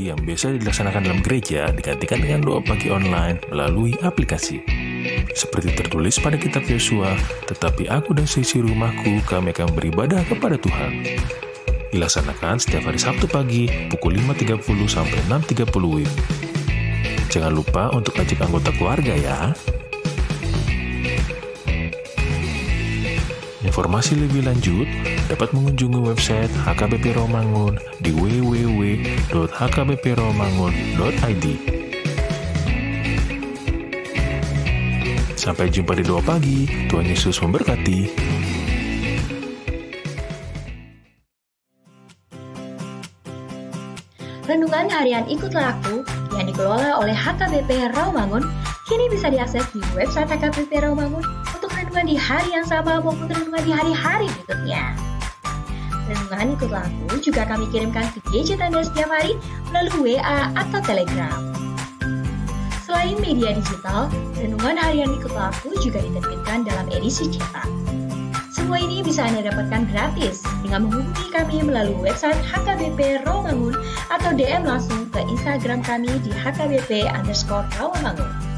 pagi yang biasa dilaksanakan dalam gereja digantikan dengan doa pagi online melalui aplikasi. Seperti tertulis pada kitab Yosua, tetapi aku dan seisi rumahku kami akan beribadah kepada Tuhan. Dilaksanakan setiap hari Sabtu pagi pukul 5.30 sampai 6.30 WIB. Jangan lupa untuk ajak anggota keluarga ya. Informasi lebih lanjut dapat mengunjungi website HKBP Rawamangun di www.hkbprawamangun.id. Sampai jumpa di doa pagi. Tuhan Yesus memberkati. Renungan harian Ikutlah Aku yang dikelola oleh HKBP Rawamangun kini bisa diakses di website HKBP Rawamangun untuk renungan di hari yang sama maupun renungan di hari-hari berikutnya. Renungan Ikutlah Aku juga kami kirimkan ke gadget Anda setiap hari melalui WA atau Telegram. Selain media digital, renungan harian Ikutlah Aku juga diterbitkan dalam edisi cetak. Semua ini bisa Anda dapatkan gratis dengan menghubungi kami melalui website HKBP Rawamangun atau DM langsung ke Instagram kami di HKBP_Rawamangun.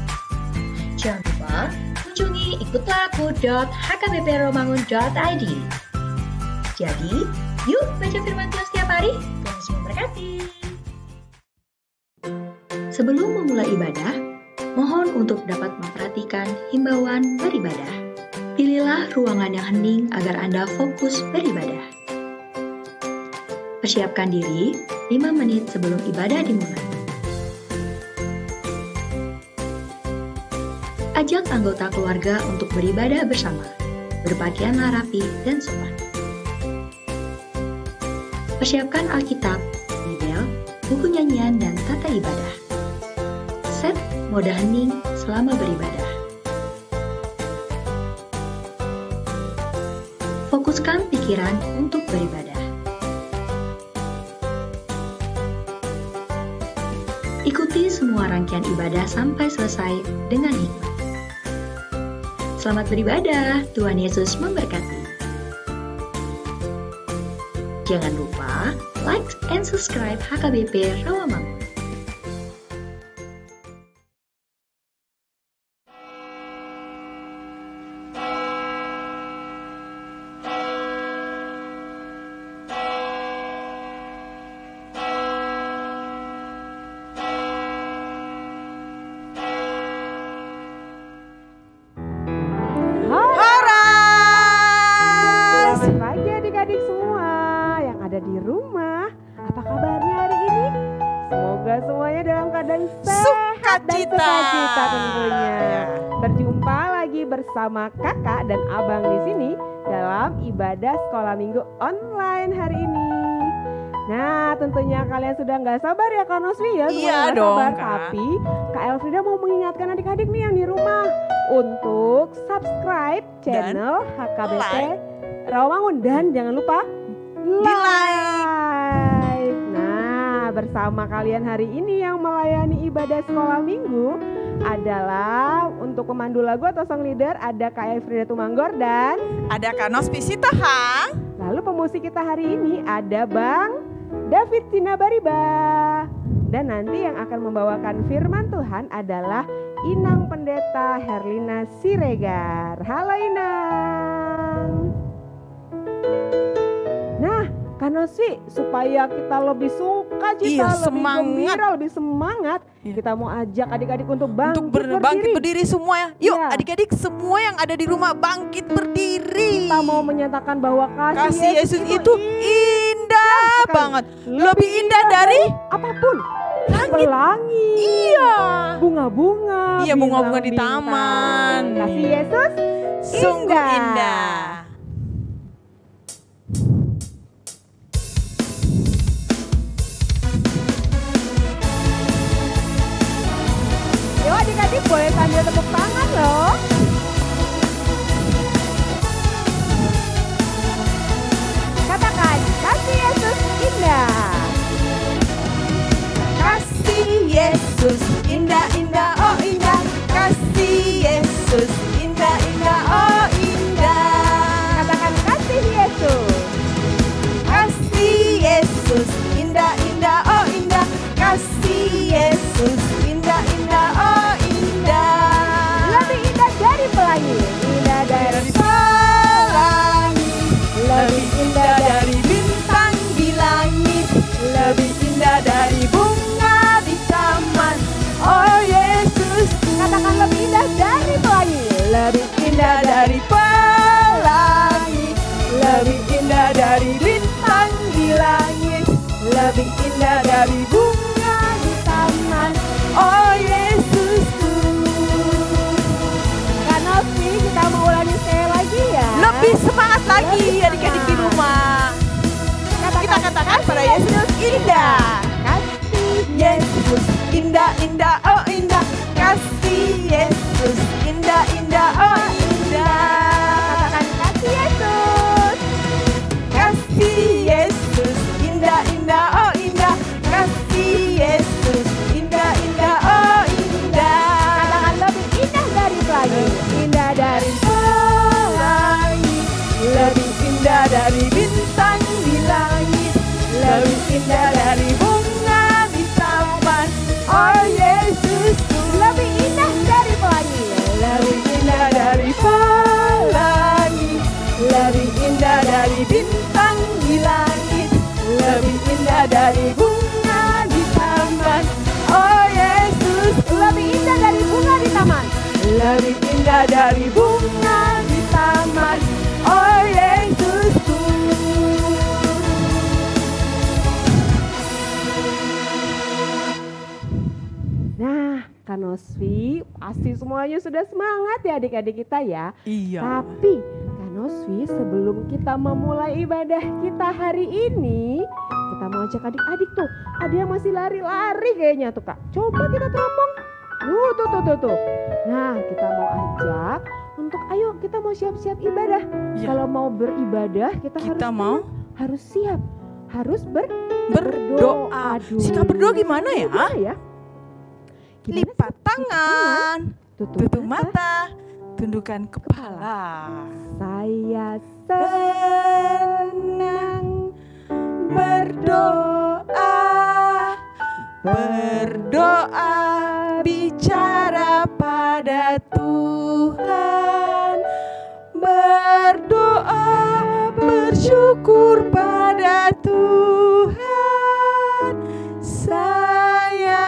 Jangan lupa kunjungi ikutlahku.hkbprawamangun.id. Jadi, yuk baca firman Tuhan setiap hari. Tuhan Yesus memberkati. Sebelum memulai ibadah, mohon untuk dapat memperhatikan himbauan beribadah. Pilihlah ruangan yang hening agar Anda fokus beribadah. Persiapkan diri 5 menit sebelum ibadah dimulai. Ajak anggota keluarga untuk beribadah bersama. Berpakaianlah rapi dan sopan. Persiapkan Alkitab, Bibel, buku nyanyian, dan tata ibadah. Set mode hening selama beribadah. Fokuskan pikiran untuk beribadah. Ikuti semua rangkaian ibadah sampai selesai dengan hikmat. Selamat beribadah, Tuhan Yesus memberkati. Jangan lupa like and subscribe HKBP Rawamangun. Adik-adik semua yang ada di rumah, apa kabarnya hari ini? Semoga semuanya dalam keadaan sehat dan sukacita tentunya. Berjumpa lagi bersama kakak dan abang di sini dalam ibadah sekolah minggu online hari ini. Nah, tentunya kalian sudah nggak sabar ya Kak Noswi ya? Iya dong, sabar. Kak. Tapi Kak Elfrida mau mengingatkan adik-adik nih yang di rumah untuk subscribe channel HKBP Rawamangun dan jangan lupa like. Nah, bersama kalian hari ini yang melayani ibadah sekolah minggu adalah untuk pemandu lagu atau song leader ada Kak Elfrida Tumanggor dan ada Kak Nospi Sitahang. lalu pemusik kita hari ini ada Bang David Sinabariba. Dan nanti yang akan membawakan firman Tuhan adalah Inang Pendeta Herlina Siregar. Halo Inang. Nah, Kak Noswi, supaya kita lebih suka cita, lebih semangat. gembira, lebih semangat, kita mau ajak adik-adik untuk bangkit Bangkit berdiri semua. Yuk Iya. adik-adik semua yang ada di rumah bangkit berdiri. Kita mau menyatakan bahwa kasih Yesus itu indah sekali. banget. Lebih indah dari apapun. langit. Pelangi. Iya. Bunga-bunga. Iya, bunga-bunga di bintang-bintang. taman. Kasih Yesus Sungguh indah. Yuk adik-adik boleh sambil tepuk tangan loh. Katakan, kasih Yesus indah. Kasih Yesus indah-indah, oh indah. Kasih Yesus indah-indah, oh indah. lebih indah dari bunga di taman. Oh Yesusku. Kak Novi, kita mau ulangi sekali lagi ya. Lebih semangat lagi adik-adik di rumah. Kita katakan pada Yesus indah. Kasih Yesus indah, indah, oh indah. Kasih Yesus indah, indah, oh indah. Katakan kasih Yesus. Kasih Yesus indah, indah, oh indah. Kasih Yesus indah, indah, oh indah. Katakan lebih indah dari pelangi, indah dari pelangi, Lebih indah dari bintang di langit, lebih indah dari bunga di taman. Oh Yesusku, lebih indah dari pelangi, lebih indah dari pelangi, lebih indah dari bintang di langit, lebih indah dari bunga di taman. Oh Yesusku, lebih indah dari bunga di taman. lebih indah dari bunga di taman. Oh Yesusku. Nah, Kak Nosvi, pasti semuanya sudah semangat ya adik-adik kita ya. Iya. Tapi Kak Nosvi, sebelum kita memulai ibadah kita hari ini, kita mau ajak adik-adik tuh. Ada yang masih lari-lari kayaknya tuh Kak. Coba kita teropong. Tuh. Nah, kita mau ajak untuk ayo kita mau siap-siap ibadah. Iya. Kalau mau beribadah kita harus siap. Harus Berdoa. Aduh. Sikap berdoa gimana ya? Gimana ya? Gimana Lipat sih? tangan, Tutup tutup mata, tundukkan kepala. Saya senang Berdoa, berdoa, bicara pada Tuhan. Berdoa, bersyukur pada Tuhan. Saya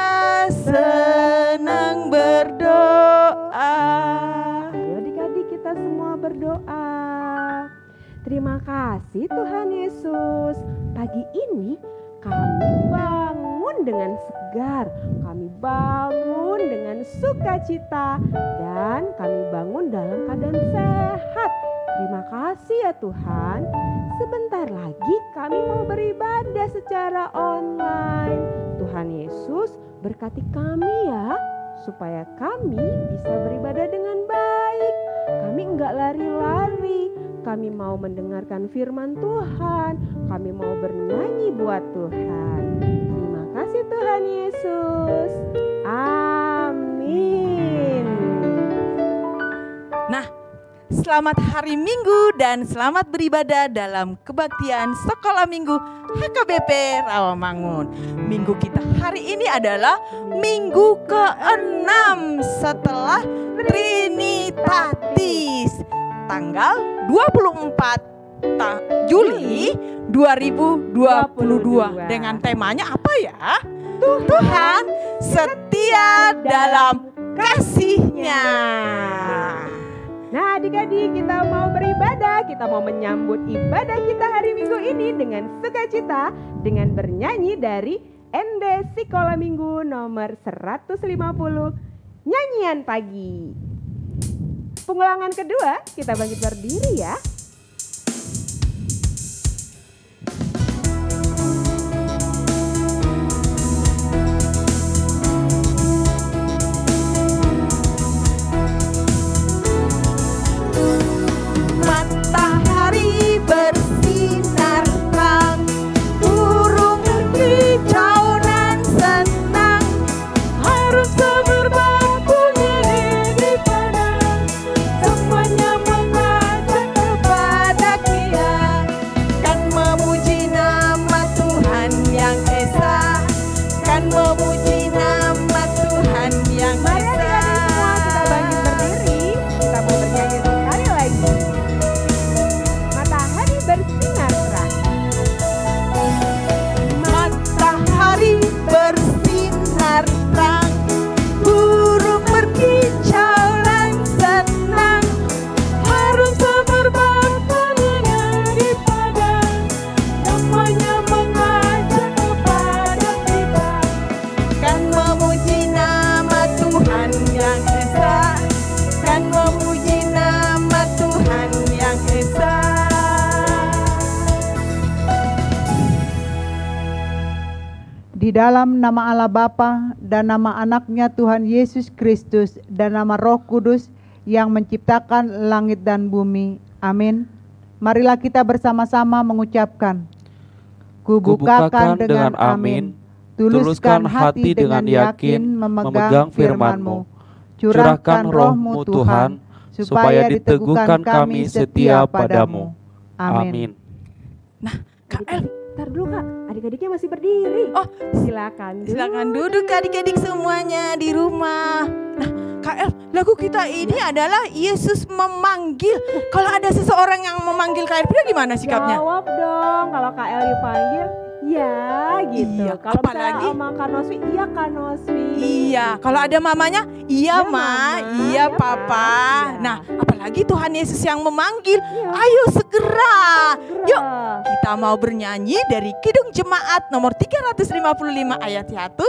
senang berdoa. Ayo adik-adik kita semua berdoa. Terima kasih Tuhan Yesus. Pagi ini kami bangun dengan segar. Kami bangun dengan sukacita. Dan kami bangun dalam keadaan sehat. Terima kasih ya Tuhan. Sebentar lagi kami mau beribadah secara online. Tuhan Yesus berkati kami ya. Supaya kami bisa beribadah dengan baik. Kami enggak lari-lari. Kami mau mendengarkan firman Tuhan. Kami mau bernyanyi buat Tuhan. Terima kasih Tuhan Yesus. Amin. Nah, selamat hari Minggu dan selamat beribadah dalam kebaktian Sekolah Minggu HKBP Rawamangun. Minggu kita hari ini adalah minggu ke-6 setelah Trinitatis. Tanggal 24 Juli 2022. Dengan temanya apa ya? Tuhan setia dalam kasih-Nya. Nah adik-adik kita mau beribadah. Kita mau menyambut ibadah kita hari Minggu ini dengan sukacita. Dengan bernyanyi dari ND Sekolah Minggu nomor 150. Nyanyian pagi. Pengulangan kedua, kita bangkit berdiri ya. Matahari bersinar terang, burung berkicau dan senang, harum semerbak bunyi di padang, semuanya mengajak kepada Di dalam nama Allah Bapa dan nama anaknya Tuhan Yesus Kristus dan nama Roh Kudus yang menciptakan langit dan bumi. Amin. Marilah kita bersama-sama mengucapkan, Kubukakan dengan amin, tuluskan hati dengan yakin memegang firman-Mu. Curahkan roh-Mu Tuhan, supaya diteguhkan kami setia padamu. Amin. Nah, Kak El, Ntar dulu Kak, adik-adiknya masih berdiri. Oh, silakan duduk adik-adik semuanya di rumah. Nah, Kak El, lagu kita ini adalah Yesus memanggil. Kalau ada seseorang yang memanggil Kak El, gimana sikapnya? Jawab dong, kalau Kak El dipanggil, ya gitu. Iya, kalau apalagi sama Kak Noswi, iya Kak Noswi. Iya, kalau ada mamanya, iya Ma, Mama, iya Papa. Iya. Nah, apalagi Tuhan Yesus yang memanggil. Iya. Ayo segera. Yuk, Segera. kita mau bernyanyi dari Kidung Jemaat nomor 355 ayat 1,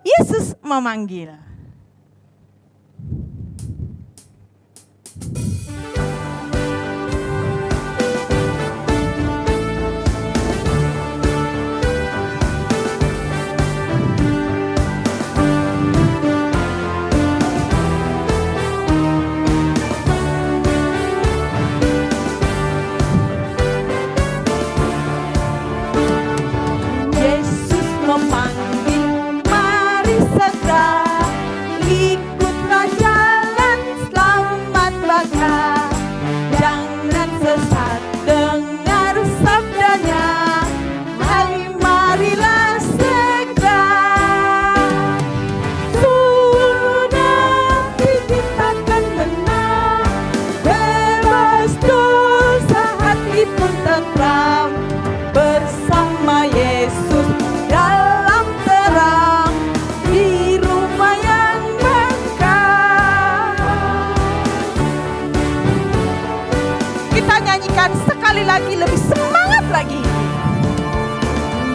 Yesus memanggil. Yesus memanggil, mari segera ikutlah jalan selamat baka. Jangan sesat dengar sabdanya, hai marilah segera. Sudah diciptakan menang, bebas dosa hati pun tentram. Bersama Yesus dalam terang di rumah yang megah. Kita nyanyikan sekali lagi, lebih semangat lagi.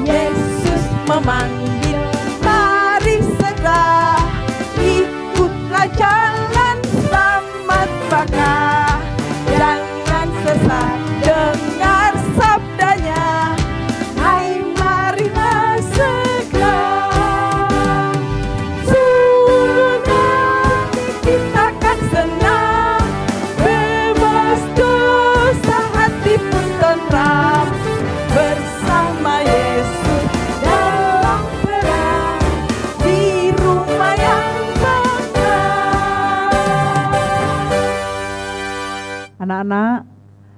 Yesus memanggil, mari segera ikutlah jalan selamat baka. Jangan sesat dengar sabdanya, hai marilah segera. Sudah diciptakan senang, bebas dosa hati pun tentram. Bersama Yesus dalam terang di rumah yang megah. Anak-anak,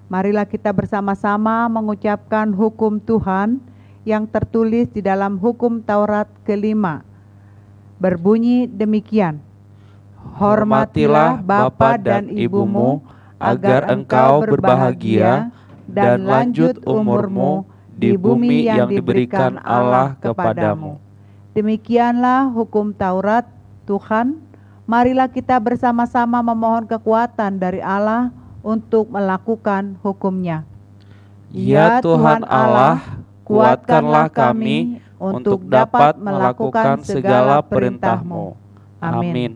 marilah kita bersama-sama mengucapkan hukum Tuhan yang tertulis di dalam hukum Taurat ke-5. Berbunyi demikian, hormatilah bapa dan ibumu agar engkau berbahagia dan lanjut umurmu di bumi yang diberikan Allah kepadamu. Demikianlah hukum Taurat Tuhan. Marilah kita bersama-sama memohon kekuatan dari Allah untuk melakukan hukumnya. Ya Tuhan Allah, kuatkanlah kami untuk dapat melakukan segala perintah-Mu. Amin.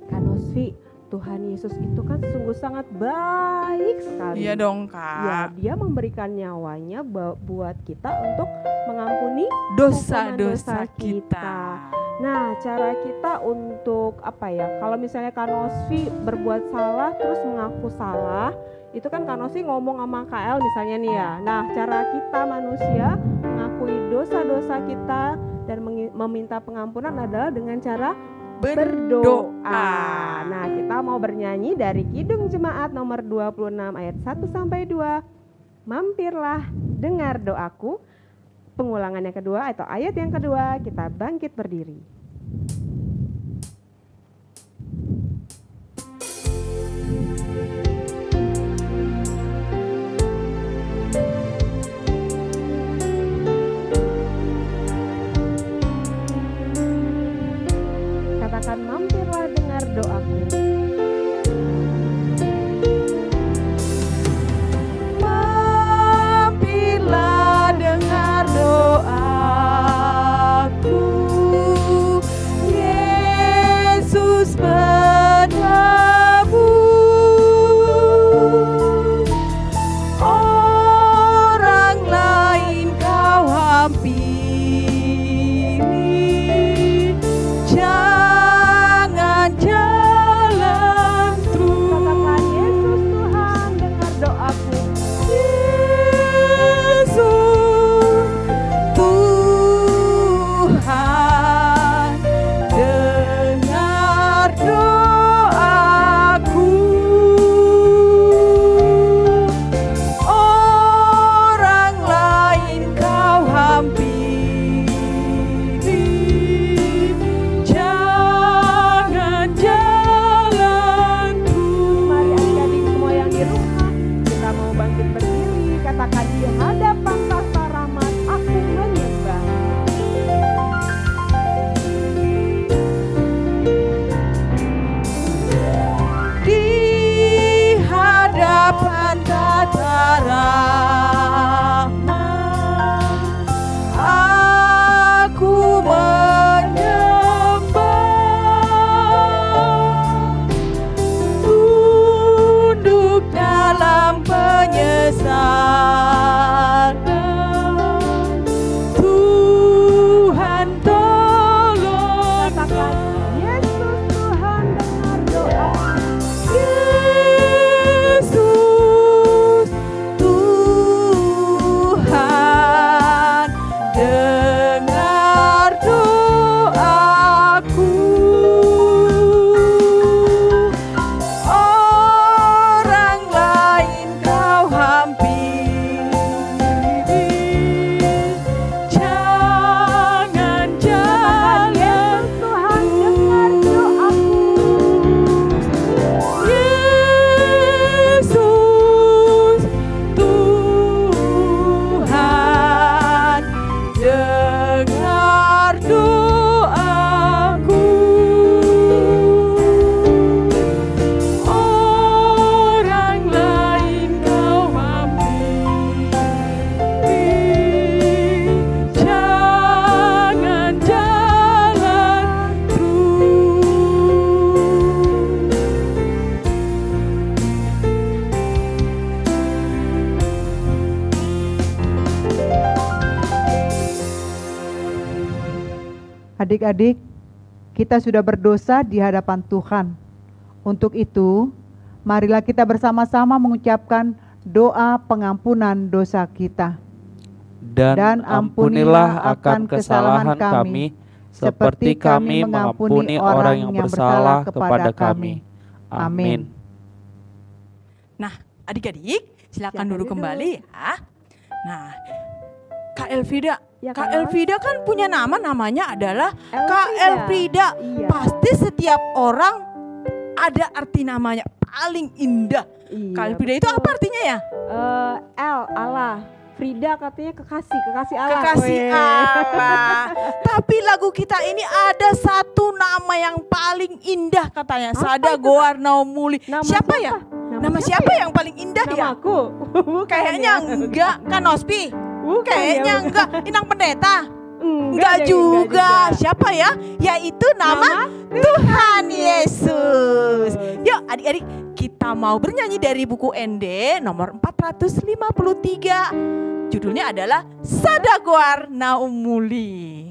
Kak Nosvi, Tuhan Yesus itu kan sungguh sangat baik sekali. Iya dong Ya, Kak. dia memberikan nyawanya buat kita untuk mengampuni Dosa-dosa hukuman kita. Nah, cara kita untuk apa ya? Kalau misalnya Kak Nosvi berbuat salah terus mengaku salah, itu kan Kak Nosvi ngomong sama KL misalnya nih ya. Nah, cara kita manusia mengakui dosa-dosa kita dan meminta pengampunan adalah dengan cara berdoa. Nah, kita mau bernyanyi dari Kidung Jemaat nomor 26 ayat 1 sampai 2. Mampirlah, dengar doaku. Pengulangan yang kedua atau ayat yang kedua, kita bangkit berdiri. Katakan, mampirlah dengar doaku. Mampirlah dengar doaku, Adik-adik, kita sudah berdosa di hadapan Tuhan. Untuk itu, marilah kita bersama-sama mengucapkan doa pengampunan dosa kita. Dan ampunilah akan kesalahan kami, seperti kami mengampuni orang yang bersalah kepada kami. Amin. Nah, adik-adik, silakan duduk kembali ya. Nah, Kak Elvida, Ya, Kak Kak. Elvida kan punya namanya adalah Elvida. Kak Elvida. Iya. Pasti setiap orang ada arti namanya paling indah. Iya, Kak Elvida itu apa artinya ya? Allah. Frida katanya kekasih Allah. Kekasih Weh. Allah. Tapi lagu kita ini ada satu nama yang paling indah katanya. Apa Sada itu, Goar Naumuli. Nama Siapa ya? Nama siapa yang paling indah ya? Namaku. Bukan Kayaknya ya. enggak, kan Nospi? Bukan Kayaknya ya, enggak. Inang Pendeta? Enggak deh, juga. enggak. Siapa ya? Yaitu nama Tuhan Yesus. Yuk adik-adik, kita mau bernyanyi dari buku ND nomor 453. Judulnya adalah Sada Goar Naumuli.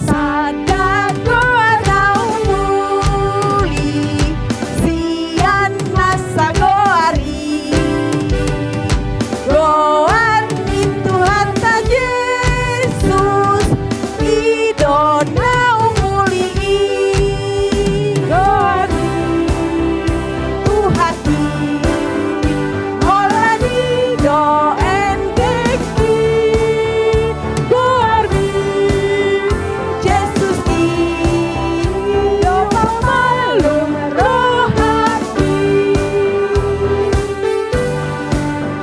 Sada Goar Naumuli, sian nasa goari. Goar itu hata Yesus, ido naumuli. Goar Tuhati, holani do endeki. Goar Yesus ido pamalum rohati.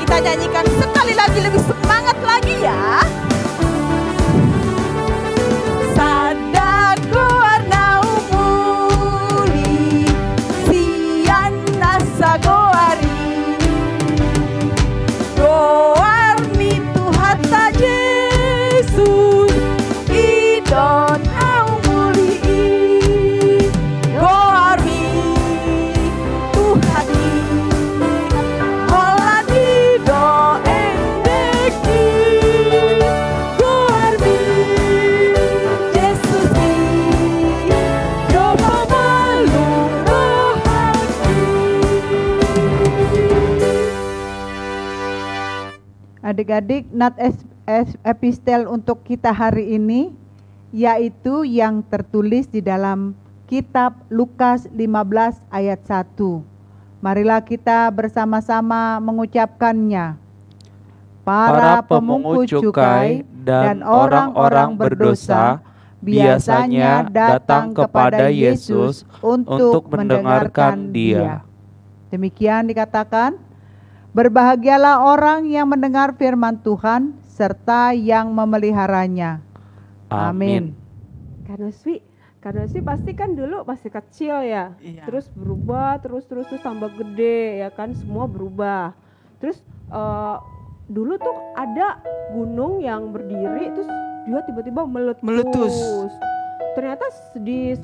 Kita nyanyikan sekali lagi, lebih semangat lagi ya. Sada Goar Naumuli, sian nasa goari. Goar itu hata Yesus, ido naumuli. Goar Tuhati, holani do endeki. Goar Yesus do pamalum rohati. Adik-adik, nat epistel untuk kita hari ini yaitu yang tertulis di dalam kitab Lukas 15 ayat 1. Marilah kita bersama-sama mengucapkannya. Para pemungut cukai dan orang-orang berdosa biasanya datang kepada Yesus untuk mendengarkan Dia. Demikian dikatakan, berbahagialah orang yang mendengar firman Tuhan serta yang memeliharanya. Amin. Karena Swi pasti kan dulu masih kecil ya, Iya. terus berubah, terus tambah gede ya kan, semua berubah. Terus dulu tuh ada gunung yang berdiri, terus dia tiba-tiba meletus. Ternyata di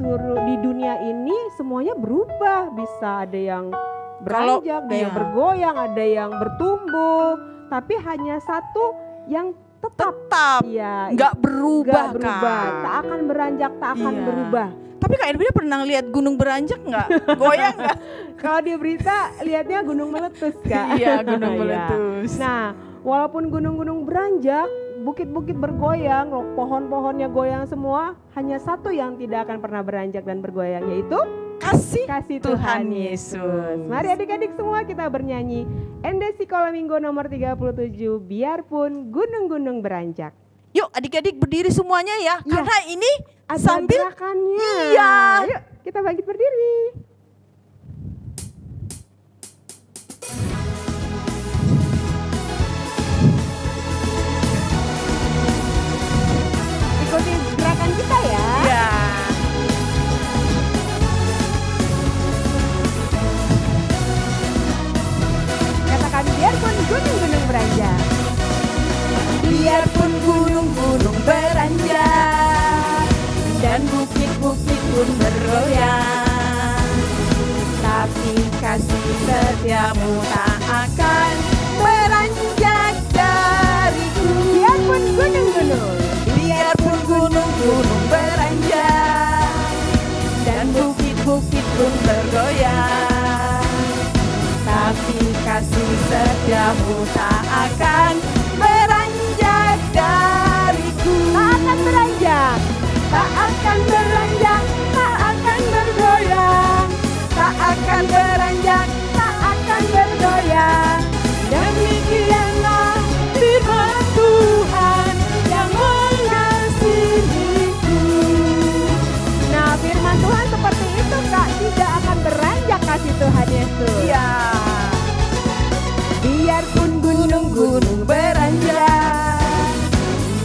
dunia ini semuanya berubah, bisa ada yang beranjak, ada yang bergoyang, ada yang bertumbuh, tapi hanya satu yang tetap. Iya, Nggak berubah, nggak berubah, Kak. tak akan beranjak, tak akan Iya. berubah. Tapi Kak Elvida pernah lihat gunung beranjak nggak? Goyang nggak? Kalau di berita lihatnya gunung meletus, Kak. Iya, gunung Iya. meletus. Nah, walaupun gunung-gunung beranjak, bukit-bukit bergoyang, pohon-pohonnya goyang semua, hanya satu yang tidak akan pernah beranjak dan bergoyang, yaitu Kasih Tuhan Tuhan Yesus. Yesus. Mari adik-adik semua kita bernyanyi Ende Sekolah Minggu nomor 37, biarpun gunung-gunung beranjak. Yuk adik-adik berdiri semuanya ya, Iya. karena ini Ada sambil gerakannya. Iya. Yuk, kita bangkit berdiri. Ikuti gerakan kita ya. ya. Katakan biarpun gunung-gunung beranjak. Biarpun gunung-gunung beranjak, pun bergoyang, tapi kasih setiamu tak akan beranjak dariku. Biarpun gunung-gunung, Biarpun gunung-gunung beranjak dan bukit-bukit pun bergoyang, tapi kasih setiamu tak akan beranjak dariku. tak akan beranjak, Tak akan beranjak, tak akan bergoyang, tak akan beranjak, tak akan bergoyang. Demikianlah firman Tuhan yang mengasihiku. Nah, firman Tuhan seperti itu Kak, tidak akan beranjak kasih Tuhan Yesus. Ya, biarpun gunung-gunung beranjak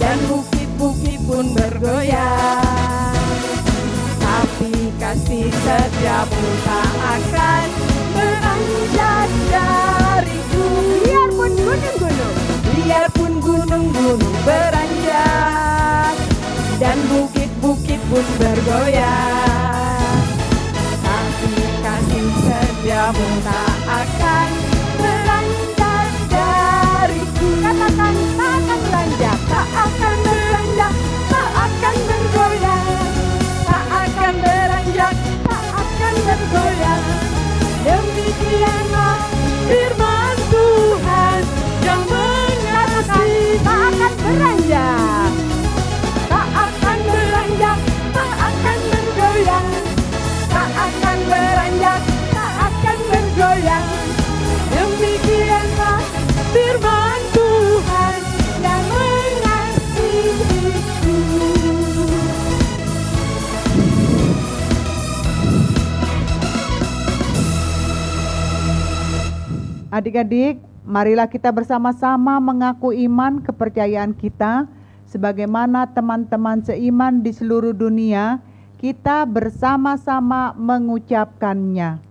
dan bukit-bukit pun bergoyang, tapi kasih setiamu tak akan beranjak dariku. Biarpun gunung-gunung, Biarpun gunung-gunung beranjak dan bukit-bukit pun bergoyang, tapi kasih setiamu tak akan beranjak dariku. katakan tak akan beranjak, Tak akan beranjak, tak akan bergoyang, tak akan beranjak, tak akan bergoyang. Demikianlah firman Tuhan yang mengasihi. tak akan beranjak. Tak akan beranjak, tak akan bergoyang, tak akan beranjak, tak akan bergoyang. Demikianlah firman Tuhan yang mengasihiku. Adik-adik, marilah kita bersama-sama mengaku iman kepercayaan kita sebagaimana teman-teman seiman di seluruh dunia, kita bersama-sama mengucapkannya.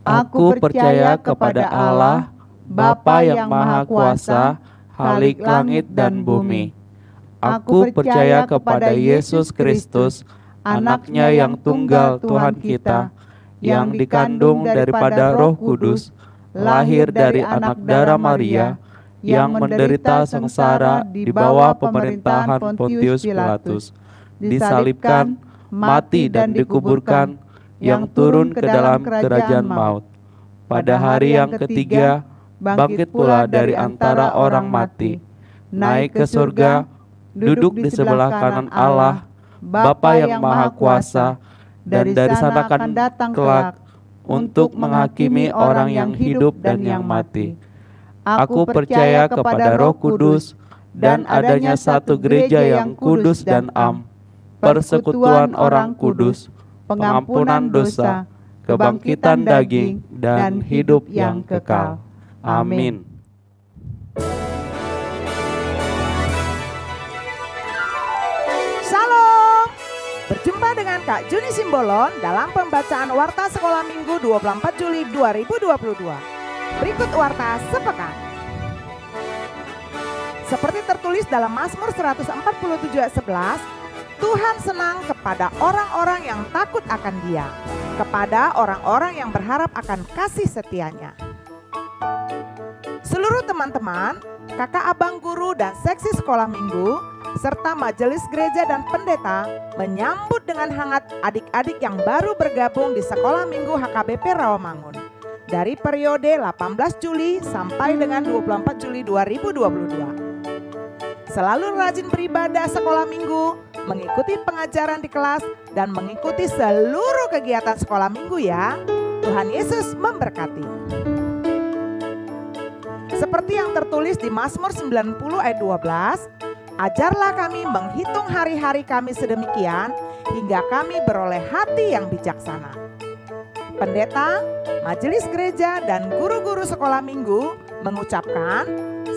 Aku percaya kepada Allah, Bapa yang Maha Kuasa, Khalik langit dan bumi. Aku percaya kepada Yesus Kristus, Anaknya yang tunggal Tuhan kita, yang dikandung daripada Roh Kudus, lahir dari anak darah Maria, yang menderita sengsara di bawah pemerintahan Pontius Pilatus, disalibkan, mati dan dikuburkan, yang turun ke dalam kerajaan maut. Pada hari yang ketiga, bangkit pula dari antara orang mati, naik ke surga, duduk di sebelah kanan Allah, Bapa yang Maha Kuasa, dan dari sana akan datang kelak untuk menghakimi orang yang hidup dan yang mati. Aku percaya kepada Roh Kudus dan adanya satu gereja yang kudus dan am, persekutuan orang kudus, pengampunan dosa, kebangkitan daging, dan hidup yang kekal. Amin. Shalom. Berjumpa dengan Kak Juni Simbolon dalam pembacaan Warta Sekolah Minggu 24 Juli 2022. Berikut Warta Sepekan. Seperti tertulis dalam Mazmur 147 ayat 11, Tuhan senang kepada orang-orang yang takut akan Dia, kepada orang-orang yang berharap akan kasih setianya. Seluruh teman-teman, kakak abang guru dan seksi sekolah minggu, serta majelis gereja dan pendeta menyambut dengan hangat adik-adik yang baru bergabung di Sekolah Minggu HKBP Rawamangun dari periode 18 Juli sampai dengan 24 Juli 2022. Selalu rajin beribadah sekolah minggu, mengikuti pengajaran di kelas, dan mengikuti seluruh kegiatan sekolah minggu ya. Tuhan Yesus memberkati. Seperti yang tertulis di Mazmur 90 ayat 12, ajarlah kami menghitung hari-hari kami sedemikian hingga kami beroleh hati yang bijaksana. Pendeta, majelis gereja, dan guru-guru sekolah minggu mengucapkan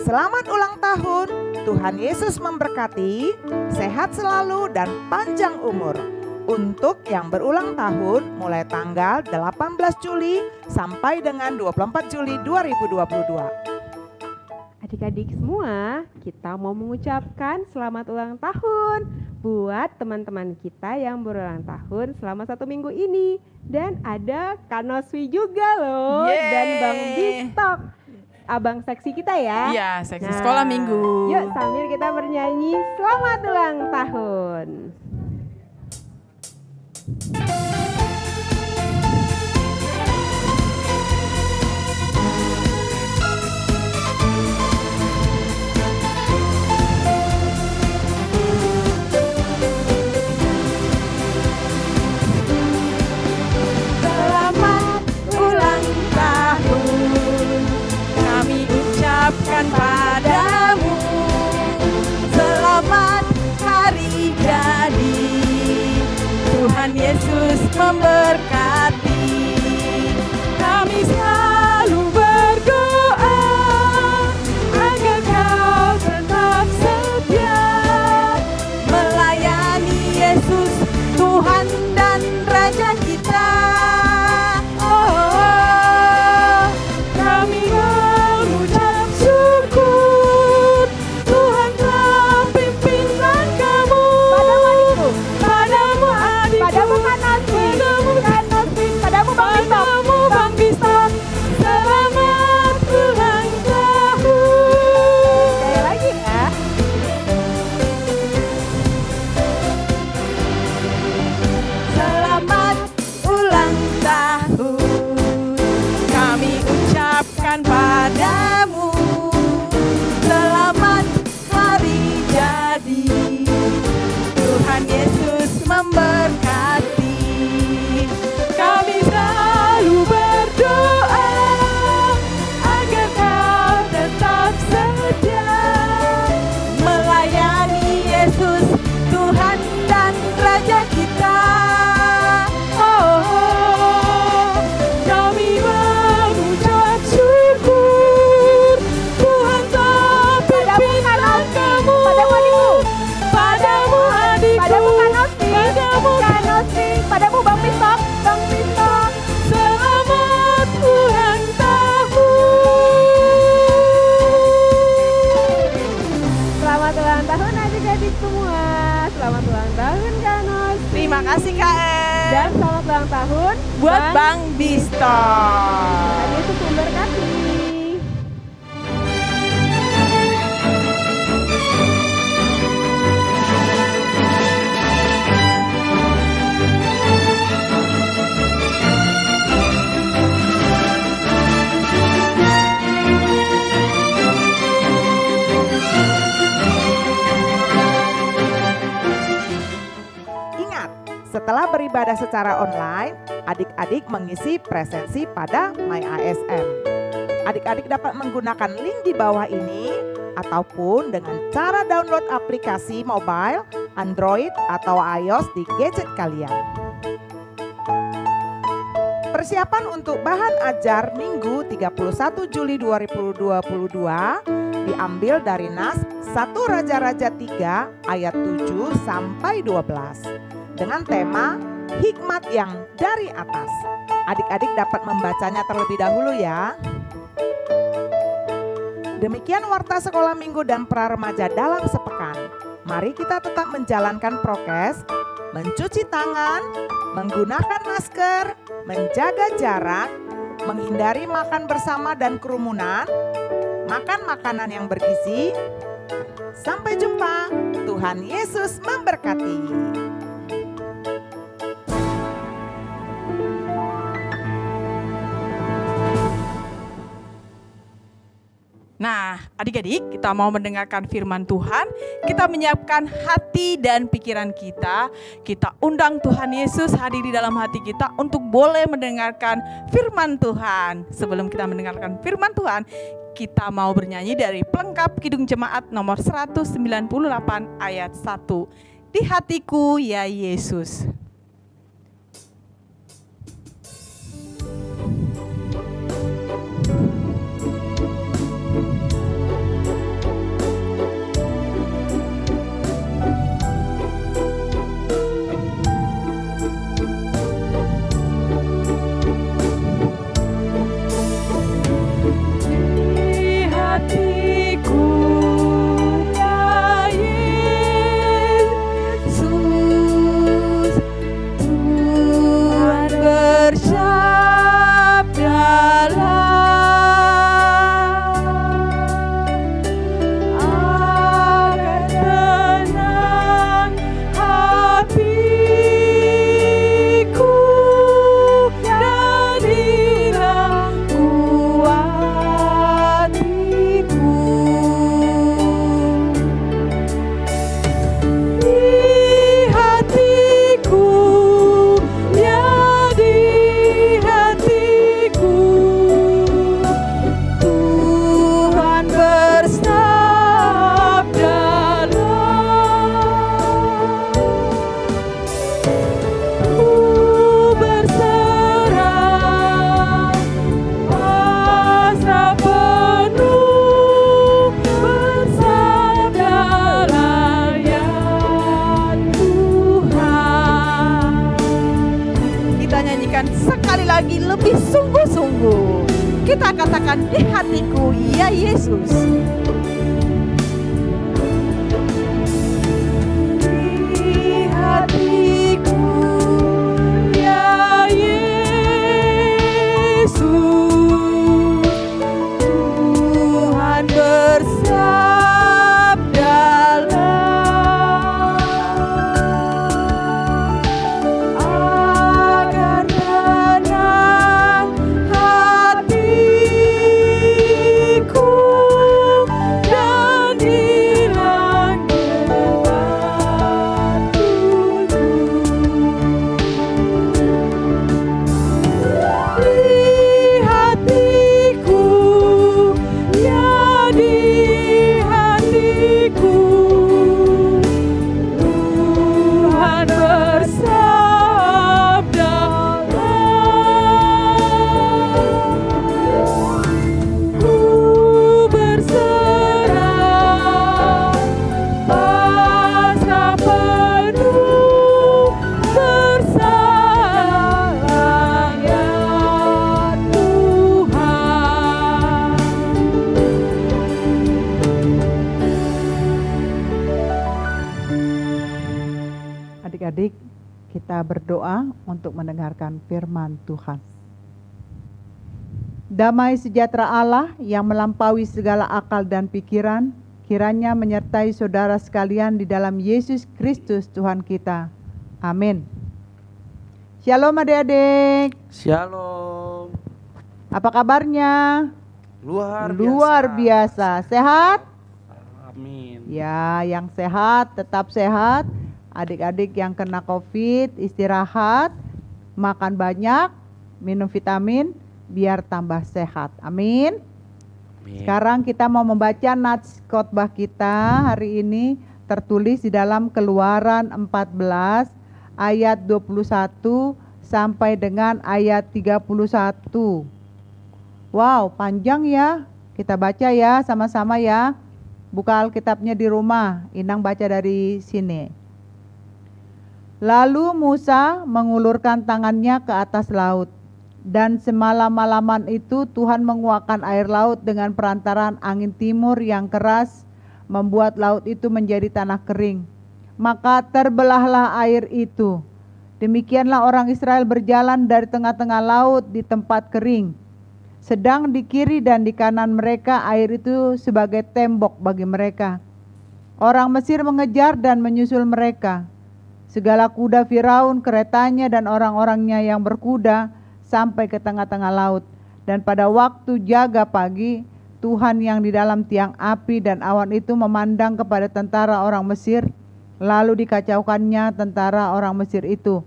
selamat ulang tahun, Tuhan Yesus memberkati, sehat selalu dan panjang umur. Untuk yang berulang tahun mulai tanggal 18 Juli sampai dengan 24 Juli 2022. Adik-adik semua, kita mau mengucapkan selamat ulang tahun buat teman-teman kita yang berulang tahun selama 1 minggu ini. Dan ada Kak Noswi juga loh, dan Bang Bistok, abang seksi kita ya. Iya, seksi sekolah minggu. Yuk sambil kita bernyanyi selamat ulang tahun. Padamu selamat hari jadi, Tuhan Yesus memberkati. Kami selalu berdoa agar kau tetap setia melayani Yesus Tuhan dan Raja kita. Kami mengucap syukur Tuhan telah pimpin langkahmu. Padamu adikku, padamu Kak Noswi, padamu Bang Bistok, selamat ulang tahun. Sekali lagi ya. Selamat ulang tahun kami ucapkan padamu. Selamat hari jadi, Tuhan Yesus memberkati. Kami selalu berdoa agar kau tetap setia melayani Yesus Tuhan dan Raja kita. Kami mengucap syukur Tuhan telah pimpin langkahmu. Padamu adikku, padamu Kak Noswi, padamu Bang Bistok, selamat ulang tahun. Selamat ulang tahun adik-adik semua. Selamat ulang tahun Kak Noswi. Terima kasih Kak En. Dan selamat ulang tahun buat Bang Bistok. Tuhan Yesus memberkati. Ingat, setelah beribadah secara online, adik-adik mengisi presensi pada MyASM. Adik-adik dapat menggunakan link di bawah ini ataupun dengan cara download aplikasi mobile, Android atau iOS di gadget kalian. Persiapan untuk bahan ajar Minggu 31 Juli 2022 diambil dari Nas 1 Raja-Raja 3 ayat 7 sampai 12 dengan tema Hikmat yang dari atas. Adik-adik dapat membacanya terlebih dahulu ya. Demikian warta sekolah minggu dan pra-remaja dalam sepekan. Mari kita tetap menjalankan prokes, mencuci tangan, menggunakan masker, menjaga jarak, menghindari makan bersama dan kerumunan, makan makanan yang bergizi. Sampai jumpa, Tuhan Yesus memberkati. Nah, adik-adik, kita mau mendengarkan firman Tuhan. Kita menyiapkan hati dan pikiran kita. Kita undang Tuhan Yesus hadir di dalam hati kita untuk boleh mendengarkan firman Tuhan. Sebelum kita mendengarkan firman Tuhan, kita mau bernyanyi dari pelengkap Kidung Jemaat nomor 198 ayat 1. Di hatiku ya Yesus. Hatiku kita katakan di hatiku, ya Yesus. Di hatiku, ya Yesus, Tuhan bersabdalah agar tenang hatiku dan hilang kebatuku. Di hatiku, ya di hatiku, Tuhan bersabdalah, ku berserah, pasrah penuh, bersalah ya Tuhan. Adik-adik, kita berdoa untuk mendengarkan firman Tuhan. Damai sejahtera Allah yang melampaui segala akal dan pikiran, kiranya menyertai saudara sekalian di dalam Yesus Kristus Tuhan kita. Amin. Shalom adik-adik, Shalom. apa kabarnya? Luar biasa. Sehat? Amin. Ya, yang sehat tetap sehat. Adik-adik yang kena COVID istirahat, makan banyak, minum vitamin biar tambah sehat. Amin. Amin. Sekarang kita mau membaca nats khotbah kita hari ini tertulis di dalam Keluaran 14 ayat 21 sampai dengan ayat 31. Wow, panjang ya. Kita baca ya sama-sama ya. Buka Alkitabnya di rumah. Inang baca dari sini. Lalu Musa mengulurkan tangannya ke atas laut, dan semalam-malaman itu Tuhan menguakkan air laut dengan perantaraan angin timur yang keras, membuat laut itu menjadi tanah kering. Maka terbelahlah air itu. Demikianlah orang Israel berjalan dari tengah-tengah laut di tempat kering. Sedang di kiri dan di kanan mereka air itu sebagai tembok bagi mereka. Orang Mesir mengejar dan menyusul mereka. Segala kuda Firaun, keretanya dan orang-orangnya yang berkuda sampai ke tengah-tengah laut. Dan pada waktu jaga pagi, Tuhan yang di dalam tiang api dan awan itu memandang kepada tentara orang Mesir, lalu dikacaukannya tentara orang Mesir itu.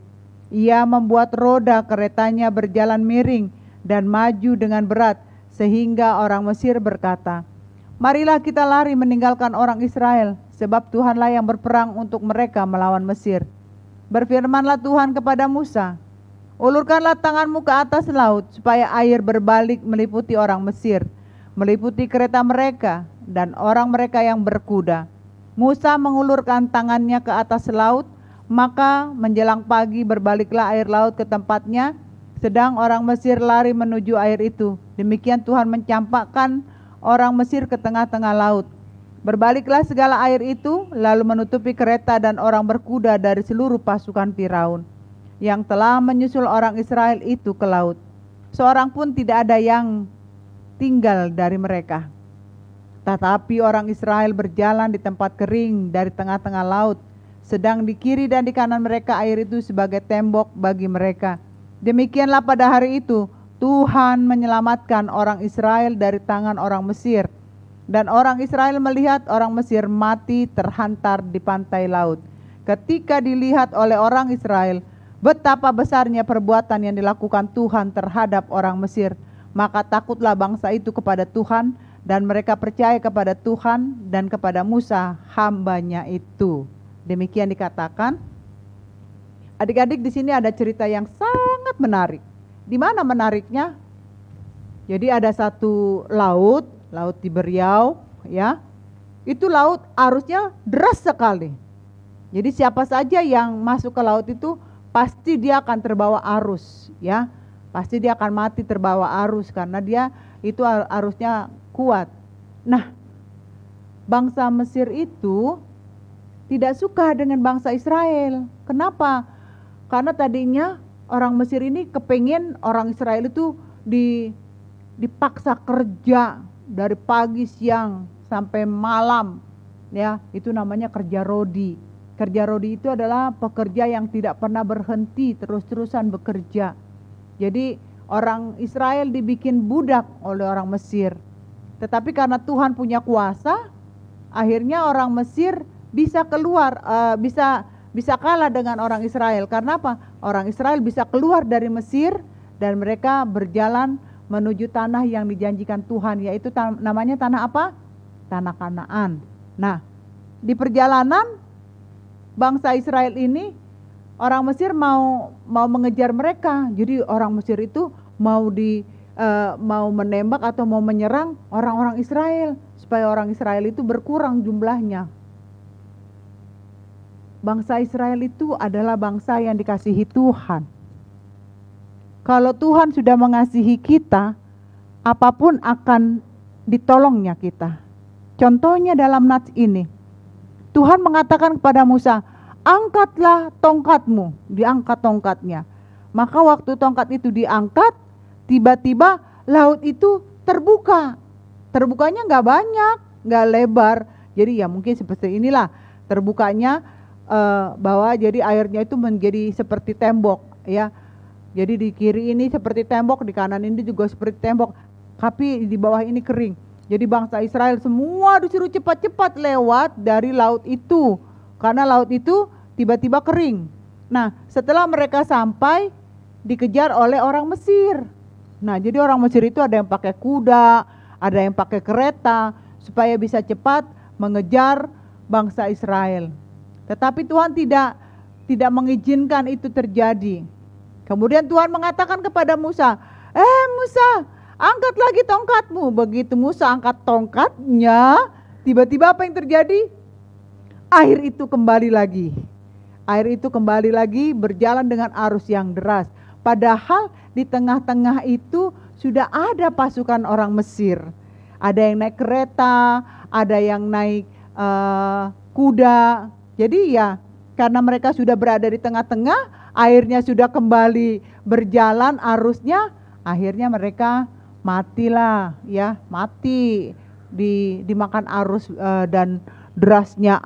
Ia membuat roda keretanya berjalan miring dan maju dengan berat, sehingga orang Mesir berkata, "Marilah kita lari meninggalkan orang Israel, sebab Tuhanlah yang berperang untuk mereka melawan Mesir." Berfirmanlah Tuhan kepada Musa, "Ulurkanlah tanganmu ke atas laut, supaya air berbalik meliputi orang Mesir, meliputi kereta mereka dan orang mereka yang berkuda." Musa mengulurkan tangannya ke atas laut, maka menjelang pagi berbaliklah air laut ke tempatnya, sedang orang Mesir lari menuju air itu. Demikian Tuhan mencampakkan orang Mesir ke tengah-tengah laut. Berbaliklah segala air itu, lalu menutupi kereta dan orang berkuda dari seluruh pasukan Firaun yang telah menyusul orang Israel itu ke laut. Seorang pun tidak ada yang tinggal dari mereka. Tetapi orang Israel berjalan di tempat kering dari tengah-tengah laut, sedang di kiri dan di kanan mereka air itu sebagai tembok bagi mereka. Demikianlah pada hari itu Tuhan menyelamatkan orang Israel dari tangan orang Mesir. Dan orang Israel melihat orang Mesir mati terhantar di pantai laut. Ketika dilihat oleh orang Israel betapa besarnya perbuatan yang dilakukan Tuhan terhadap orang Mesir, maka takutlah bangsa itu kepada Tuhan, dan mereka percaya kepada Tuhan dan kepada Musa hambanya itu. Demikian dikatakan. Adik-adik, di sini ada cerita yang sangat menarik. Di mana menariknya? Jadi ada satu laut Tiberias, ya. Itu laut arusnya deras sekali. Jadi siapa saja yang masuk ke laut itu pasti dia akan terbawa arus, ya. Pasti dia akan mati terbawa arus karena dia itu harusnya kuat. Nah, bangsa Mesir itu tidak suka dengan bangsa Israel. Kenapa? Karena tadinya orang Mesir ini kepengen orang Israel itu dipaksa kerja dari pagi, siang sampai malam. Ya, itu namanya kerja rodi. Kerja rodi itu adalah pekerja yang tidak pernah berhenti, terus-terusan bekerja. Jadi orang Israel dibikin budak oleh orang Mesir. Tetapi karena Tuhan punya kuasa, akhirnya orang Mesir bisa keluar, bisa kalah dengan orang Israel. Karena apa? Orang Israel bisa keluar dari Mesir dan mereka berjalan menuju tanah yang dijanjikan Tuhan, yaitu namanya tanah apa? Tanah Kanaan. Nah, di perjalanan bangsa Israel ini, orang Mesir mau mengejar mereka. Jadi orang Mesir itu mau menembak atau mau menyerang orang-orang Israel supaya orang Israel itu berkurang jumlahnya. Bangsa Israel itu adalah bangsa yang dikasihi Tuhan. Kalau Tuhan sudah mengasihi kita, apapun akan ditolongnya kita. Contohnya dalam nats ini, Tuhan mengatakan kepada Musa, angkatlah tongkatmu. Diangkat tongkatnya. Maka waktu tongkat itu diangkat, tiba-tiba laut itu terbuka. Terbukanya nggak banyak, nggak lebar. Jadi ya mungkin seperti inilah terbukanya, bahwa jadi airnya itu menjadi seperti tembok, ya. Jadi di kiri ini seperti tembok, di kanan ini juga seperti tembok, tapi di bawah ini kering. Jadi bangsa Israel semua disuruh cepat-cepat lewat dari laut itu, karena laut itu tiba-tiba kering. Nah, setelah mereka sampai, dikejar oleh orang Mesir. Nah, jadi orang Mesir itu ada yang pakai kuda, ada yang pakai kereta, supaya bisa cepat mengejar bangsa Israel. Tetapi Tuhan tidak mengizinkan itu terjadi. Kemudian Tuhan mengatakan kepada Musa, Musa, angkat lagi tongkatmu. Begitu Musa angkat tongkatnya, tiba-tiba apa yang terjadi? Air itu kembali lagi. Air itu kembali lagi berjalan dengan arus yang deras. Padahal di tengah-tengah itu sudah ada pasukan orang Mesir. Ada yang naik kereta, ada yang naik kuda. Jadi ya karena mereka sudah berada di tengah-tengah, airnya sudah kembali berjalan arusnya, akhirnya mereka matilah, ya, mati dimakan arus dan derasnya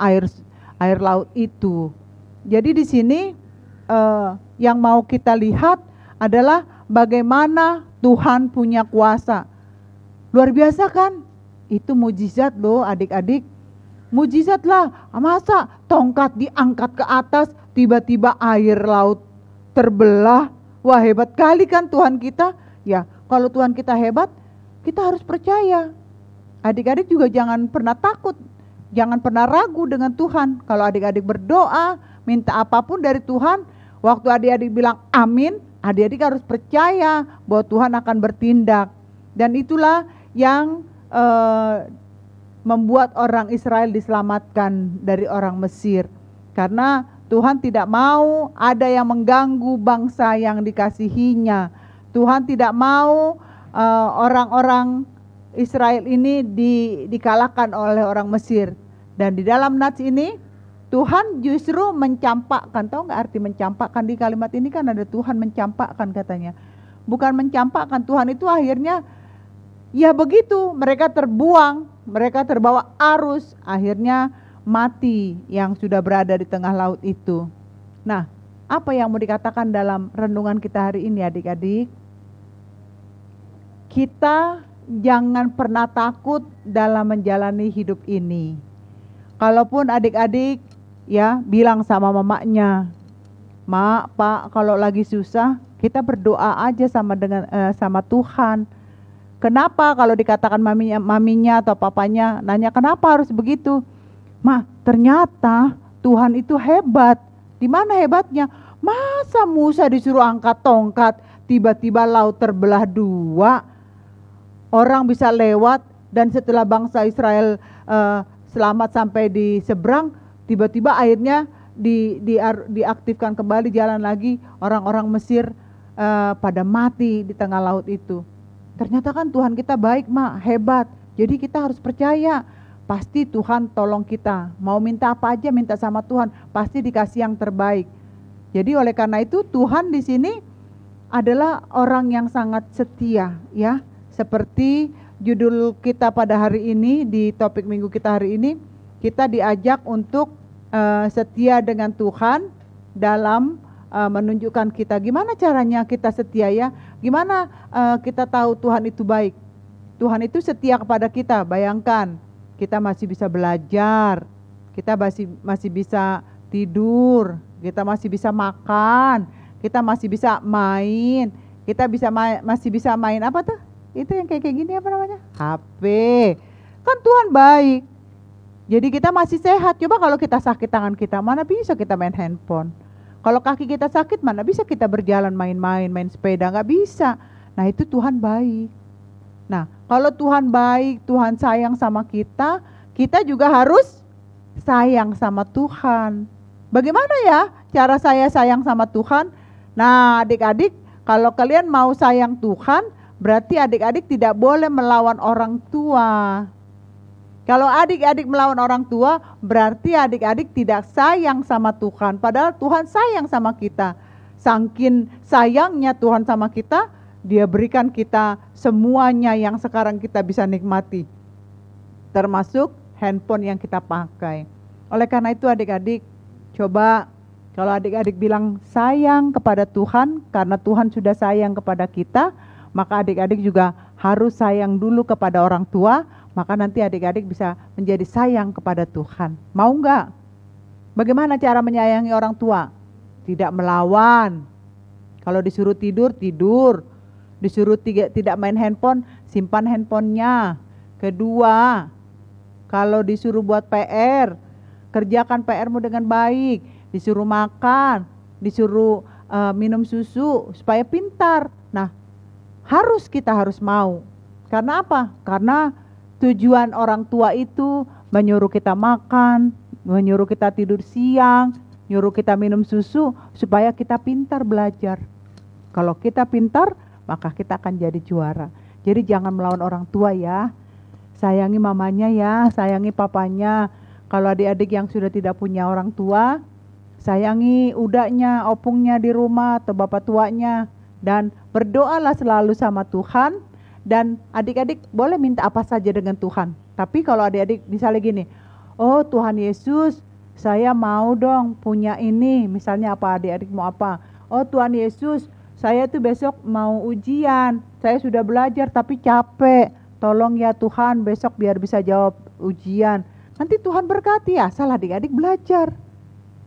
air laut itu. Jadi di sini yang mau kita lihat adalah bagaimana Tuhan punya kuasa. Luar biasa kan? Itu mujizat loh adik-adik. Mujizat lah, masa tongkat diangkat ke atas, tiba-tiba air laut terbelah. Wah, hebat kali kan Tuhan kita. Ya, kalau Tuhan kita hebat, kita harus percaya. Adik-adik juga jangan pernah takut, jangan pernah ragu dengan Tuhan. Kalau adik-adik berdoa, minta apapun dari Tuhan, waktu adik-adik bilang amin, adik-adik harus percaya bahwa Tuhan akan bertindak. Dan itulah yang membuat orang Israel diselamatkan dari orang Mesir. Karena Tuhan tidak mau ada yang mengganggu bangsa yang dikasihinya. Tuhan tidak mau orang-orang Israel ini dikalahkan oleh orang Mesir. Dan di dalam nats ini Tuhan justru mencampakkan. Tahu nggak arti mencampakkan? Di kalimat ini kan ada Tuhan mencampakkan katanya. Bukan mencampakkan, Tuhan itu akhirnya ya begitu, mereka terbuang, mereka terbawa arus, akhirnya mati yang sudah berada di tengah laut itu. Nah, apa yang mau dikatakan dalam renungan kita hari ini adik-adik? Kita jangan pernah takut dalam menjalani hidup ini. Kalaupun adik-adik ya bilang sama mamanya, "Mak, Pak, kalau lagi susah, kita berdoa aja sama Tuhan." Kenapa kalau dikatakan maminya atau papanya nanya kenapa harus begitu? "Ma, ternyata Tuhan itu hebat." Di mana hebatnya? Masa Musa disuruh angkat tongkat, tiba-tiba laut terbelah dua, orang bisa lewat, dan setelah bangsa Israel selamat sampai di seberang, tiba-tiba airnya diaktifkan kembali, jalan lagi, orang-orang Mesir pada mati di tengah laut itu. ternyata kan Tuhan kita baik, Mak, hebat. Jadi kita harus percaya, pasti Tuhan tolong kita. Mau minta apa aja, minta sama Tuhan, pasti dikasih yang terbaik. Jadi oleh karena itu Tuhan di sini adalah orang yang sangat setia, ya. Seperti judul kita pada hari ini, di topik minggu kita hari ini, kita diajak untuk setia dengan Tuhan dalam menunjukkan kita gimana caranya kita setia, ya. Gimana kita tahu Tuhan itu baik. Tuhan itu setia kepada kita. Bayangkan, kita masih bisa belajar, kita masih bisa tidur, kita masih bisa makan, kita masih bisa main, kita masih bisa main apa tuh? Itu yang kayak gini apa namanya? HP. Kan Tuhan baik. Jadi kita masih sehat. Coba kalau kita sakit tangan kita, mana bisa kita main handphone? Kalau kaki kita sakit, mana bisa kita berjalan main-main, main sepeda? Nggak bisa. Nah itu Tuhan baik. Nah kalau Tuhan baik, Tuhan sayang sama kita, kita juga harus sayang sama Tuhan. Bagaimana ya cara saya sayang sama Tuhan? Nah adik-adik, kalau kalian mau sayang Tuhan, berarti adik-adik tidak boleh melawan orang tua. Kalau adik-adik melawan orang tua, berarti adik-adik tidak sayang sama Tuhan. Padahal Tuhan sayang sama kita. Saking sayangnya Tuhan sama kita, Dia berikan kita semuanya yang sekarang kita bisa nikmati. Termasuk handphone yang kita pakai. Oleh karena itu adik-adik, coba kalau adik-adik bilang sayang kepada Tuhan, karena Tuhan sudah sayang kepada kita, maka adik-adik juga harus sayang dulu kepada orang tua, maka nanti adik-adik bisa menjadi sayang kepada Tuhan. Mau enggak? Bagaimana cara menyayangi orang tua? Tidak melawan. Kalau disuruh tidur, tidur. Disuruh tidak main handphone, simpan handphonenya. Kedua, kalau disuruh buat PR, kerjakan PR-mu dengan baik. Disuruh makan, disuruh minum susu supaya pintar. Nah, kita harus mau. Karena apa? Karena tujuan orang tua itu menyuruh kita makan, menyuruh kita tidur siang, nyuruh kita minum susu supaya kita pintar belajar. Kalau kita pintar, maka kita akan jadi juara. Jadi jangan melawan orang tua ya. Sayangi mamanya ya, sayangi papanya. Kalau adik-adik yang sudah tidak punya orang tua, sayangi udaknya, opungnya di rumah atau bapak tuanya. Dan berdoalah selalu sama Tuhan. Dan adik-adik boleh minta apa saja dengan Tuhan. Tapi kalau adik-adik misalnya gini, oh Tuhan Yesus, saya mau dong punya ini. Misalnya apa, adik-adik mau apa? Oh Tuhan Yesus, saya tuh besok mau ujian. Saya sudah belajar tapi capek. Tolong ya Tuhan besok biar bisa jawab ujian. Nanti Tuhan berkati, asal adik-adik belajar.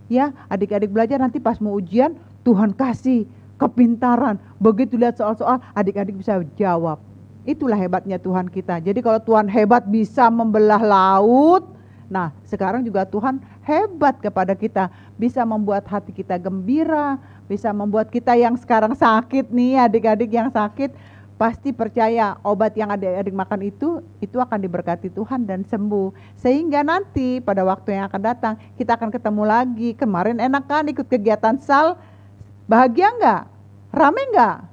Ya, adik-adik belajar nanti pas mau ujian, Tuhan kasih kepintaran. Begitu lihat soal-soal, adik-adik bisa jawab. Itulah hebatnya Tuhan kita. Jadi kalau Tuhan hebat bisa membelah laut, nah sekarang juga Tuhan hebat kepada kita. Bisa membuat hati kita gembira, bisa membuat kita yang sekarang sakit nih, adik-adik yang sakit, pasti percaya obat yang adik-adik makan itu akan diberkati Tuhan dan sembuh. Sehingga nanti pada waktu yang akan datang, kita akan ketemu lagi. Kemarin enak kan ikut kegiatan SAL, bahagia enggak? Rame enggak?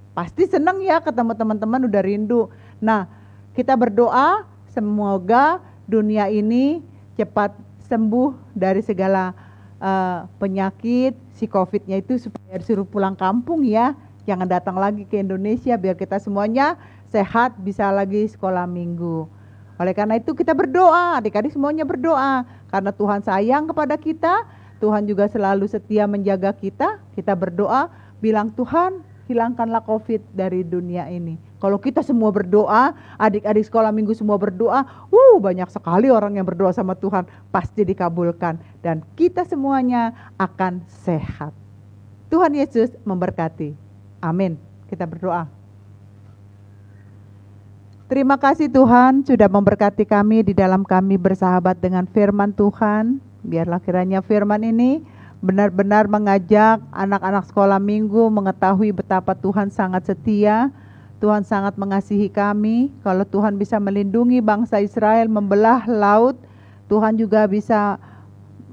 Pasti senang ya ketemu teman-teman, udah rindu. Nah, kita berdoa semoga dunia ini cepat sembuh dari segala penyakit, si COVID-nya itu supaya disuruh pulang kampung ya. Jangan datang lagi ke Indonesia biar kita semuanya sehat, bisa lagi sekolah minggu. Oleh karena itu kita berdoa, adik-adik semuanya berdoa. Karena Tuhan sayang kepada kita, Tuhan juga selalu setia menjaga kita. Kita berdoa, bilang Tuhan, hilangkanlah COVID dari dunia ini. Kalau kita semua berdoa, adik-adik sekolah minggu semua berdoa, banyak sekali orang yang berdoa sama Tuhan, pasti dikabulkan. Dan kita semuanya akan sehat. Tuhan Yesus memberkati. Amin. Kita berdoa. Terima kasih Tuhan sudah memberkati kami di dalam kami bersahabat dengan firman Tuhan. Biarlah kiranya firman ini benar-benar mengajak anak-anak sekolah minggu mengetahui betapa Tuhan sangat setia, Tuhan sangat mengasihi kami. Kalau Tuhan bisa melindungi bangsa Israel membelah laut, Tuhan juga bisa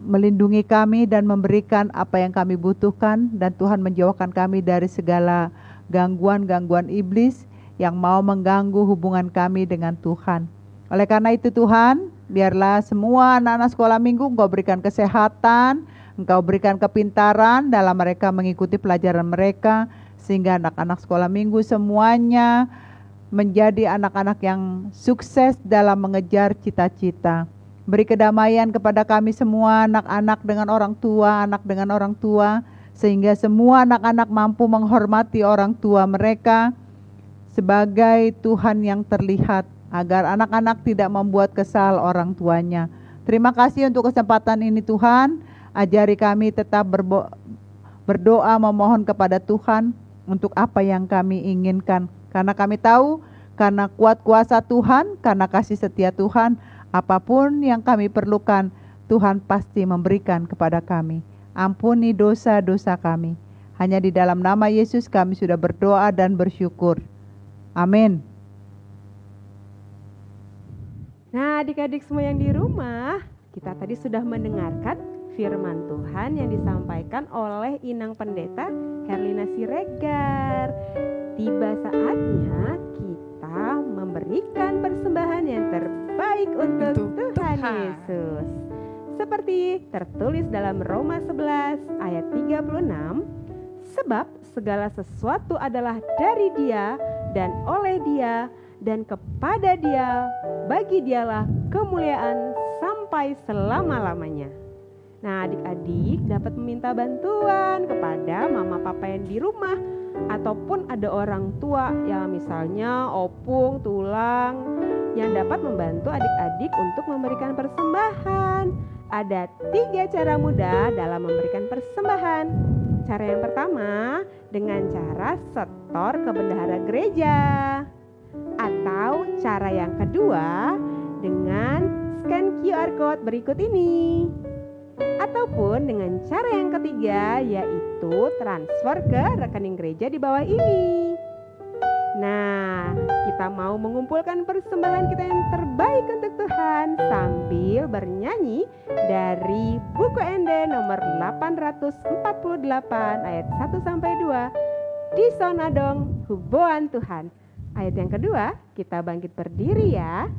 melindungi kami dan memberikan apa yang kami butuhkan, dan Tuhan menjauhkan kami dari segala gangguan-gangguan iblis yang mau mengganggu hubungan kami dengan Tuhan. Oleh karena itu Tuhan, biarlah semua anak-anak sekolah minggu Engkau berikan kesehatan, Engkau berikan kepintaran dalam mereka mengikuti pelajaran mereka, sehingga anak-anak sekolah minggu semuanya menjadi anak-anak yang sukses dalam mengejar cita-cita. Beri kedamaian kepada kami semua, anak-anak dengan orang tua, anak dengan orang tua, sehingga semua anak-anak mampu menghormati orang tua mereka sebagai Tuhan yang terlihat, agar anak-anak tidak membuat kesal orang tuanya. Terima kasih untuk kesempatan ini Tuhan. Ajari kami tetap berdoa memohon kepada Tuhan untuk apa yang kami inginkan. Karena kami tahu, karena kuat kuasa Tuhan, karena kasih setia Tuhan, apapun yang kami perlukan, Tuhan pasti memberikan kepada kami. Ampuni dosa-dosa kami. Hanya di dalam nama Yesus kami sudah berdoa dan bersyukur. Amin. Nah, adik-adik semua yang di rumah, kita tadi sudah mendengarkan firman Tuhan yang disampaikan oleh Inang Pendeta Herlina Siregar. Tiba saatnya kita memberikan persembahan yang terbaik untuk Tuhan Yesus. Seperti tertulis dalam Roma 11 ayat 36, sebab segala sesuatu adalah dari Dia dan oleh Dia dan kepada Dia, bagi Dialah kemuliaan sampai selama-lamanya. Nah, adik-adik dapat meminta bantuan kepada mama papa yang di rumah, ataupun ada orang tua yang misalnya opung, tulang, yang dapat membantu adik-adik untuk memberikan persembahan. Ada 3 cara mudah dalam memberikan persembahan. Cara yang pertama dengan cara setor ke bendahara gereja. Atau cara yang kedua dengan scan QR code berikut ini. Ataupun dengan cara yang ketiga yaitu transfer ke rekening gereja di bawah ini. Nah, kita mau mengumpulkan persembahan kita yang terbaik untuk Tuhan sambil bernyanyi dari buku ND nomor 848 ayat 1-2. Di sana dong hubuan Tuhan. Ayat yang kedua, kita bangkit berdiri ya.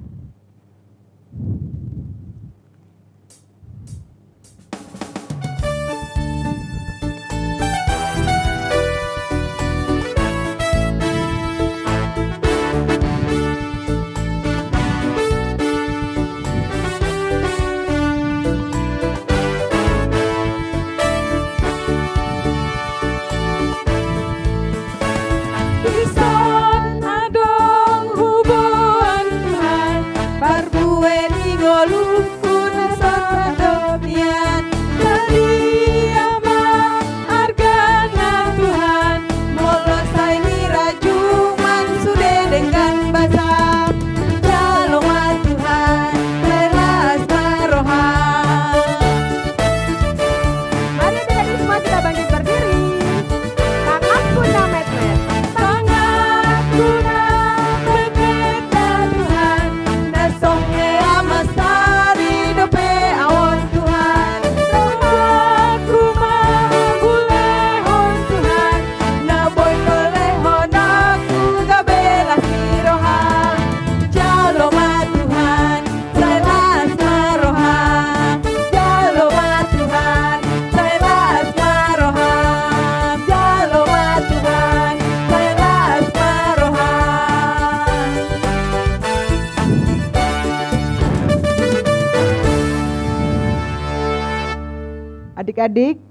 Adik-adik,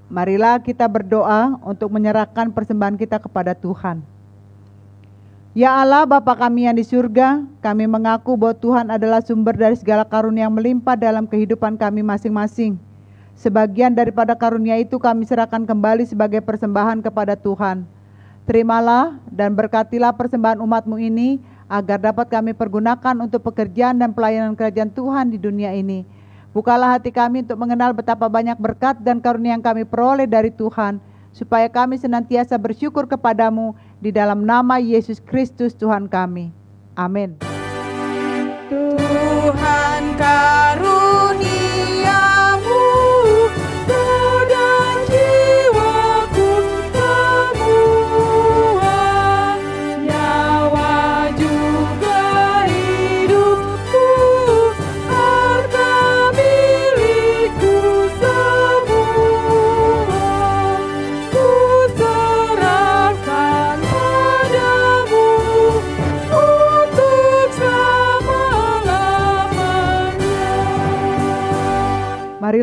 marilah kita berdoa untuk menyerahkan persembahan kita kepada Tuhan. Ya Allah, Bapa kami yang di surga, kami mengaku bahwa Tuhan adalah sumber dari segala karunia yang melimpah dalam kehidupan kami masing-masing. Sebagian daripada karunia itu kami serahkan kembali sebagai persembahan kepada Tuhan. Terimalah dan berkatilah persembahan umat-Mu ini, agar dapat kami pergunakan untuk pekerjaan dan pelayanan kerajaan Tuhan di dunia ini. Bukalah hati kami untuk mengenal betapa banyak berkat dan karunia yang kami peroleh dari Tuhan, supaya kami senantiasa bersyukur kepadamu di dalam nama Yesus Kristus Tuhan kami. Amin. Tuhan karuniamu dan jiwaku semua, nyawa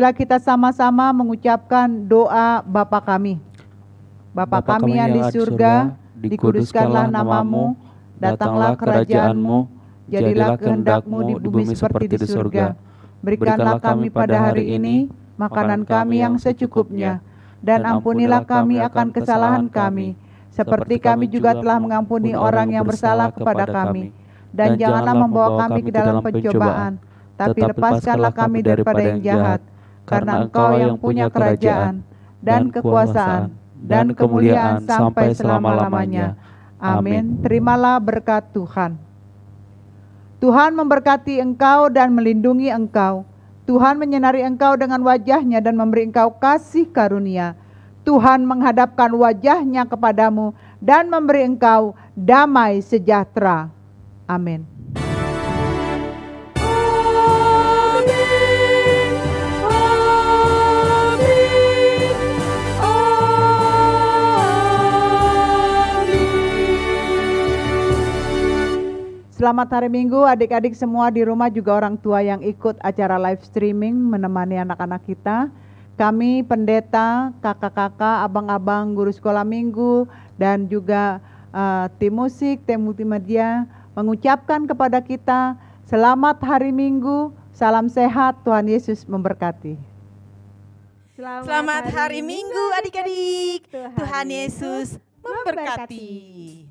Marilah kita sama-sama mengucapkan doa Bapa kami. Bapa kami yang di surga, dikuduskanlah namamu, datanglah kerajaan-Mu, jadilah kehendak-Mu di bumi seperti di surga. Berikanlah kami pada hari ini makanan kami yang secukupnya, dan ampunilah kami akan kesalahan kami, seperti kami juga telah mengampuni orang yang bersalah kepada kami. Dan janganlah membawa kami ke dalam pencobaan, tapi lepaskanlah kami daripada yang jahat, karena Engkau yang punya kerajaan, dan kekuasaan, dan kemuliaan sampai selama-lamanya. Amin. Terimalah berkat Tuhan. Tuhan memberkati engkau dan melindungi engkau. Tuhan menyinari engkau dengan wajah-Nya dan memberi engkau kasih karunia. Tuhan menghadapkan wajah-Nya kepadamu dan memberi engkau damai sejahtera. Amin. Selamat hari Minggu adik-adik semua di rumah, juga orang tua yang ikut acara live streaming menemani anak-anak kita. Kami pendeta, kakak-kakak, abang-abang, guru sekolah minggu, dan juga tim musik, tim multimedia mengucapkan kepada kita selamat hari Minggu, salam sehat, Tuhan Yesus memberkati. Selamat hari Minggu adik-adik, Tuhan Yesus memberkati.